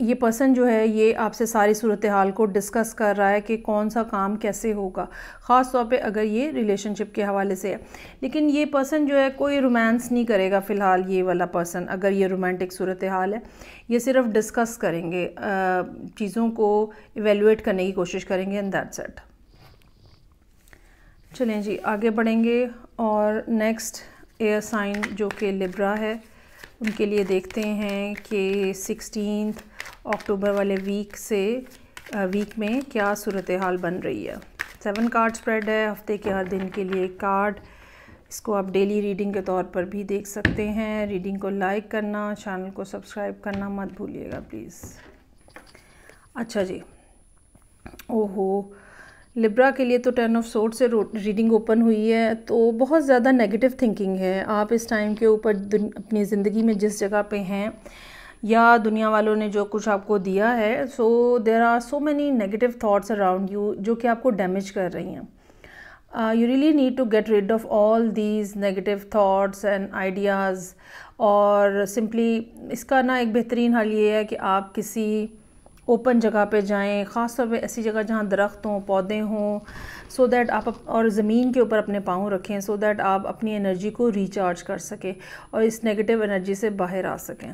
یہ پرسن جو ہے یہ آپ سے ساری صورتحال کو ڈسکس کر رہا ہے کہ کون سا کام کیسے ہوگا، خاص طور پہ اگر یہ ریلیشن شپ کے حوالے سے ہے. لیکن یہ پرسن جو ہے کوئی رومانس نہیں کرے گا فی الحال. یہ والا پرسن اگر یہ رومانٹک صورتحال ہے، یہ صرف ڈسکس کریں گے، چیزوں کو ایویلویٹ کرنے کی کوشش کریں گے، اینڈ دیٹس اٹ. چلیں جی آگے بڑھیں گے، اور نیکسٹ ایئر سائن جو کہ لیبرا ہے، ان کے لیے دیکھتے ہیں کہ 16 اکتوبر والے ویک میں کیا صورتحال بن رہی ہے. 7 کارڈ سپریڈ ہے، ہفتے کے ہر دن کے لیے ایک کارڈ. اس کو آپ ڈیلی ریڈنگ کے طور پر بھی دیکھ سکتے ہیں. ریڈنگ کو لائک کرنا، چینل کو سبسکرائب کرنا مت بھولیے گا پلیز. اچھا جی، اوہو، لیبرا کے لیے تو 10 آف سورڈ سے ریڈنگ اوپن ہوئی ہے، تو بہت زیادہ نیگیٹو تھنکنگ ہے. آپ اس ٹائم کے اوپر اپنی زندگی میں جس جگہ پہ ہیں، یا دنیا والوں نے جو کچھ آپ کو دیا ہے، so there are so many negative thoughts around you جو کہ آپ کو ڈیمیج کر رہی ہیں. You really need to get rid of all these negative thoughts and ideas. اور سمپلی اس کا نا ایک بہترین حل یہ ہے کہ آپ کسی اوپن جگہ پہ جائیں، خاص طور پہ ایسی جگہ جہاں درخت ہوں، پودے ہوں، سو دیٹ آپ اور زمین کے اوپر اپنے پاؤں رکھیں، سو دیٹ آپ اپنی انرجی کو ریچارج کر سکیں اور اس نیگیٹو انرجی سے باہر آ سکیں.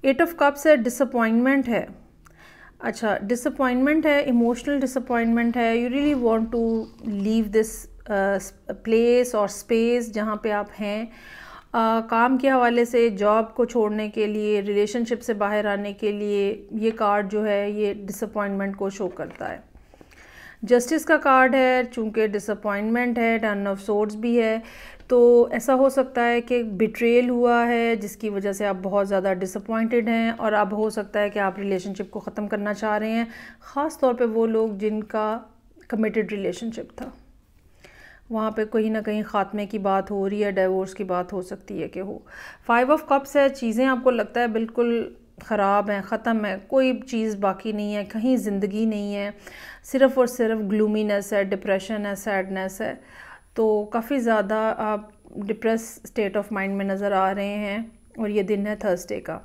8 آف کپس ہے، ڈس اپوائنٹمنٹ ہے. اچھا، ڈس اپوائنٹمنٹ ہے، ایموشنل ڈس اپوائنٹمنٹ ہے. You really want to leave this place اور اسپیس جہاں پہ آپ ہیں. کام کے حوالے سے، جاب کو چھوڑنے کے لیے، ریلیشن شپ سے باہر آنے کے لیے یہ کارڈ جو ہے یہ ڈس اپوائنٹمنٹ کو شو کرتا ہے. جسٹس کا کارڈ ہے، چونکہ ڈس اپوائنٹمنٹ ہے، 10 آف سورڈز بھی ہے، تو ایسا ہو سکتا ہے کہ بیٹریل ہوا ہے جس کی وجہ سے آپ بہت زیادہ ڈس اپوائنٹڈ ہیں، اور اب ہو سکتا ہے کہ آپ ریلیشن شپ کو ختم کرنا چاہ رہے ہیں، خاص طور پہ وہ لوگ جن کا کمیٹڈ ریلیشن شپ تھا. وہاں پہ کہیں نہ کہیں خاتمے کی بات ہو رہی ہے، ڈیورس کی بات ہو سکتی ہے کہ ہو. 5 آف کپس ہے، چیزیں آپ کو لگتا ہے بالکل خراب ہیں، ختم ہے، کوئی چیز باقی نہیں ہے، کہیں زندگی نہیں ہے، صرف اور صرف گلومینس ہے، ڈپریشن ہے، سیڈنس ہے. تو کافی زیادہ آپ ڈپریس اسٹیٹ آف مائنڈ میں نظر آ رہے ہیں، اور یہ دن ہے تھرسڈے کا.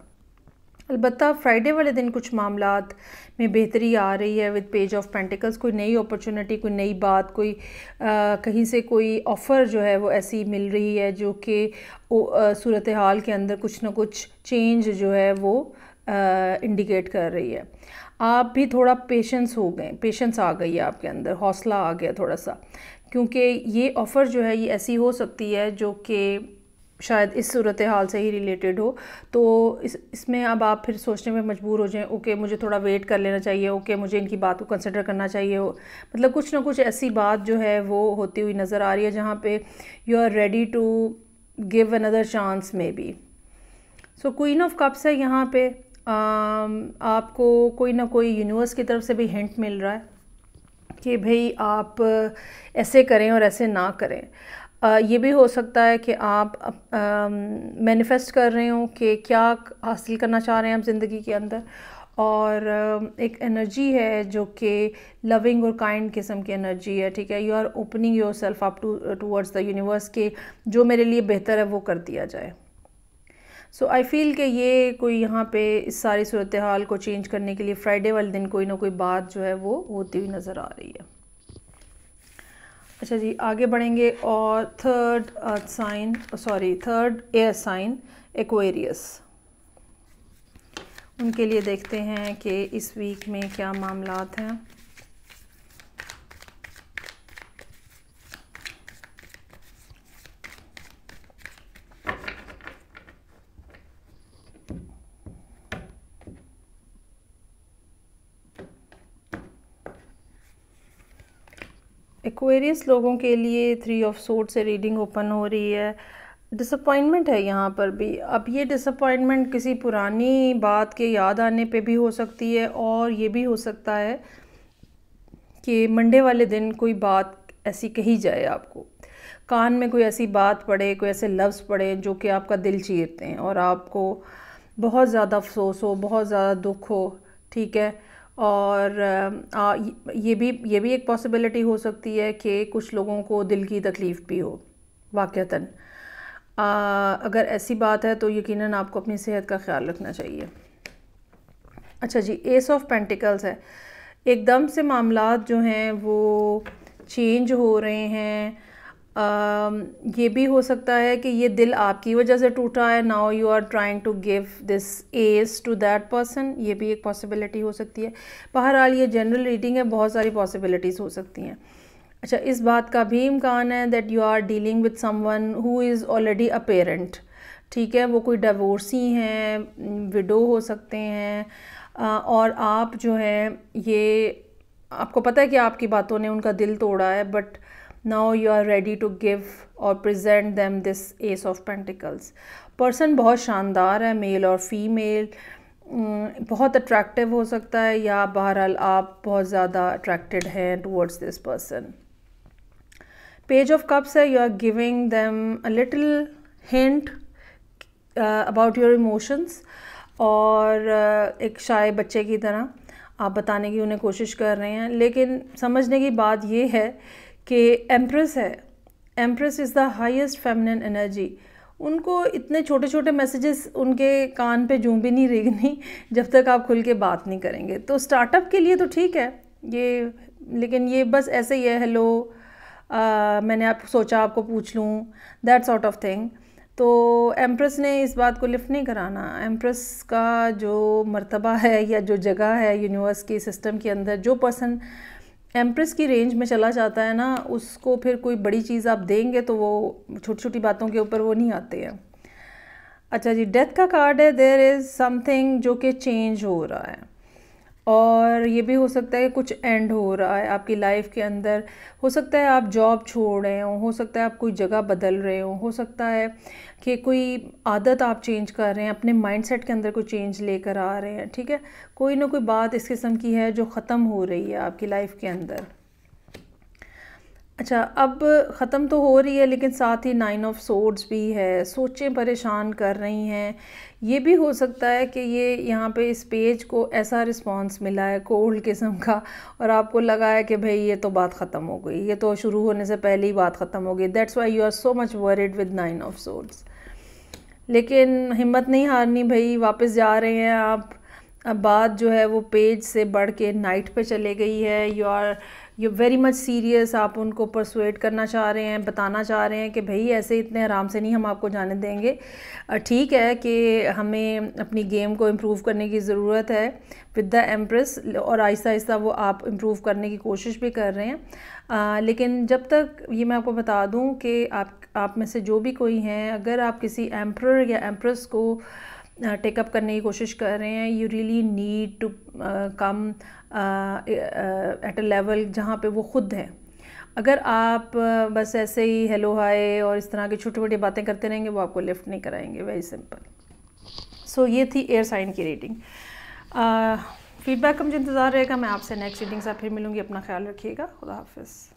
البتہ فرائیڈے والے دن کچھ معاملات میں بہتری آ رہی ہے ود پیج آف پینٹیکلز. کوئی نئی اپرچونٹی، کوئی نئی بات، کوئی کہیں سے کوئی آفر جو ہے وہ ایسی مل رہی ہے جو کہ صورتحال کے اندر کچھ نہ کچھ چینج جو ہے وہ انڈیکیٹ کر رہی ہے. آپ بھی تھوڑا پیشنس ہو گئے، پیشنس آ گئی ہے آپ کے اندر، حوصلہ آ گیا تھوڑا سا، کیونکہ یہ آفر جو ہے یہ ایسی ہو سکتی ہے جو کہ شاید اس صورتحال سے ہی ریلیٹڈ ہو. تو اس میں اب آپ پھر سوچنے میں مجبور ہو جائیں، اوکے مجھے تھوڑا ویٹ کر لینا چاہیے، اوکے مجھے ان کی بات کو کنسیڈر کرنا چاہیے. مطلب کچھ نہ کچھ ایسی بات جو ہے وہ ہوتی ہوئی نظر آ رہی ہے جہاں پہ you are ready to give another chance may be. So queen of cups ہے یہاں پہ. آپ کو کوئی نہ کوئی یونیورس کی طرف سے بھی ہنٹ مل رہا ہے کہ بھئی آپ ایسے کریں اور ایسے نہ کریں. یہ بھی ہو سکتا ہے کہ آپ مینیفیسٹ کر رہے ہوں کہ کیا حاصل کرنا چاہ رہے ہیں آپ زندگی کے اندر، اور ایک انرجی ہے جو کہ لونگ اور کائنڈ قسم کی انرجی ہے. ٹھیک ہے، you are opening yourself up towards the universe کہ جو میرے لیے بہتر ہے وہ کر دیا جائے. سو آئی فیل کہ یہ کوئی یہاں پہ اس ساری صورتحال کو چینج کرنے کے لیے فرائیڈے والے دن کوئی نہ کوئی بات جو ہے وہ ہوتی ہوئی نظر آ رہی ہے. اچھا جی آگے بڑھیں گے، اور تھرڈ ایئر سائن ایکویریس، ان کے لیے دیکھتے ہیں کہ اس ویک میں کیا معاملات ہیں. ایکویریس لوگوں کے لیے 3 آف سورڈ سے ریڈنگ اوپن ہو رہی ہے. ڈس اپوائنٹمنٹ ہے یہاں پر بھی. اب یہ ڈس اپوائنٹمنٹ کسی پرانی بات کے یاد آنے پہ بھی ہو سکتی ہے، اور یہ بھی ہو سکتا ہے کہ منڈے والے دن کوئی بات ایسی کہی جائے، آپ کو کان میں کوئی ایسی بات پڑے، کوئی ایسے لفظ پڑے جو کہ آپ کا دل چیرتے ہیں اور آپ کو بہت زیادہ افسوس ہو، بہت زیادہ دکھ ہو. ٹھیک ہے، اور یہ بھی ایک پاسبلٹی ہو سکتی ہے کہ کچھ لوگوں کو دل کی تکلیف بھی ہو واقعتاً. اگر ایسی بات ہے تو یقیناً آپ کو اپنی صحت کا خیال رکھنا چاہیے. اچھا جی، ایس آف پینٹیکلز ہے. ایک دم سے معاملات جو ہیں وہ چینج ہو رہے ہیں. یہ بھی ہو سکتا ہے کہ یہ دل آپ کی وجہ سے ٹوٹا ہے. Now you are trying to give this ace to that person. یہ بھی ایک پاسبلٹی ہو سکتی ہے. بہرحال یہ جنرل ریڈنگ ہے، بہت ساری پاسبلٹیز ہو سکتی ہیں. اچھا، اس بات کا بھی امکان ہے that you are dealing with someone who is already a parent. ٹھیک ہے، وہ کوئی ڈیورسی ہیں، وڈو ہو سکتے ہیں، اور آپ جو ہے یہ آپ کو پتہ ہے کہ آپ کی باتوں نے ان کا دل توڑا ہے، but now you are ready to give اور present them this ace of pentacles. Person بہت شاندار ہے، میل اور فیمیل، بہت اٹریکٹیو ہو سکتا ہے، یا بہرحال آپ بہت زیادہ اٹریکٹیڈ ہیں towards this person. Page of cups ہے. You are giving them a little hint about your emotions, اور ایک شائع بچے کی طرح آپ بتانے کی انہیں کوشش کر رہے ہیں. لیکن سمجھنے کی بات یہ ہے کہ ایمپریس ہے. Empress is the highest feminine energy. ان کو اتنے چھوٹے چھوٹے میسیجز ان کے کان پہ جوں بھی نہیں ریگنی جب تک آپ کھل کے بات نہیں کریں گے. تو سٹارٹ اپ کے لیے تو ٹھیک ہے یہ، لیکن یہ بس ایسے ہی ہے، ہیلو میں نے سوچا آپ کو پوچھ لوں، دیٹ سارٹ آف تھنگ. تو ایمپریس نے اس بات کو لفٹ نہیں کرانا. ایمپریس کا جو مرتبہ ہے یا جو جگہ ہے یونیورس کی سسٹم کے اندر، جو پرسن ایمپریس کی رینج میں چلا جاتا ہے نا، اس کو پھر کوئی بڑی چیز آپ دیں گے تو وہ چھوٹی چھوٹی باتوں کے اوپر وہ نہیں آتے ہیں. اچھا جی، ڈیتھ کا کارڈ ہے. دیر از سم تھنگ جو کہ چینج ہو رہا ہے، اور یہ بھی ہو سکتا ہے کہ کچھ اینڈ ہو رہا ہے آپ کی لائف کے اندر. ہو سکتا ہے آپ جاب چھوڑ رہے ہوں، ہو سکتا ہے آپ کوئی جگہ بدل رہے ہوں، ہو سکتا ہے کہ کوئی عادت آپ چینج کر رہے ہیں، اپنے مائنڈ سیٹ کے اندر کوئی چینج لے کر آ رہے ہیں. ٹھیک ہے، کوئی نہ کوئی بات اس قسم کی ہے جو ختم ہو رہی ہے آپ کی لائف کے اندر. اچھا، اب ختم تو ہو رہی ہے لیکن ساتھ ہی 9 آف سورڈز بھی ہے. سوچیں پریشان کر رہی ہیں. یہ بھی ہو سکتا ہے کہ یہ یہاں پہ اس پیج کو ایسا رسپانس ملا ہے کولڈ قسم کا، اور آپ کو لگا ہے کہ بھئی یہ تو بات ختم ہو گئی، یہ تو شروع ہونے سے پہلے ہی بات ختم ہو گئی. That's why you are so much worried with 9 of swords. لیکن ہمت نہیں ہارنی بھئی، واپس جا رہے ہیں آپ. اب بات جو ہے وہ پیج سے بڑھ کے نائٹ پہ چلے گئی ہے. You very much serious. آپ ان کو پرسویٹ کرنا چاہ رہے ہیں، بتانا چاہ رہے ہیں کہ بھئی ایسے اتنے آرام سے نہیں ہم آپ کو جانے دیں گے. ٹھیک ہے کہ ہمیں اپنی گیم کو امپروو کرنے کی ضرورت ہے ود دا ایمپریس، اور آہستہ آہستہ وہ آپ امپروو کرنے کی کوشش بھی کر رہے ہیں. لیکن جب تک یہ میں آپ کو بتا دوں کہ آپ میں سے جو بھی کوئی ہیں، اگر آپ کسی ایمپرر یا ایمپریس کو ٹیک اپ کرنے کی کوشش کر رہے ہیں، you really need to come at a level جہاں پہ وہ خود ہیں. اگر آپ بس ایسے ہی ہیلو ہائے اور اس طرح کی چھوٹی چھوٹی باتیں کرتے رہیں گے، وہ آپ کو لفٹ نہیں کرائیں گے. Very simple. سو یہ تھی ایئر سائن کی ریڈنگ. فیڈ بیک کا مجھے انتظار رہے گا. میں آپ سے نیکسٹ ریڈنگ سے پھر ملوں گی. اپنا خیال رکھیے گا. خدا حافظ.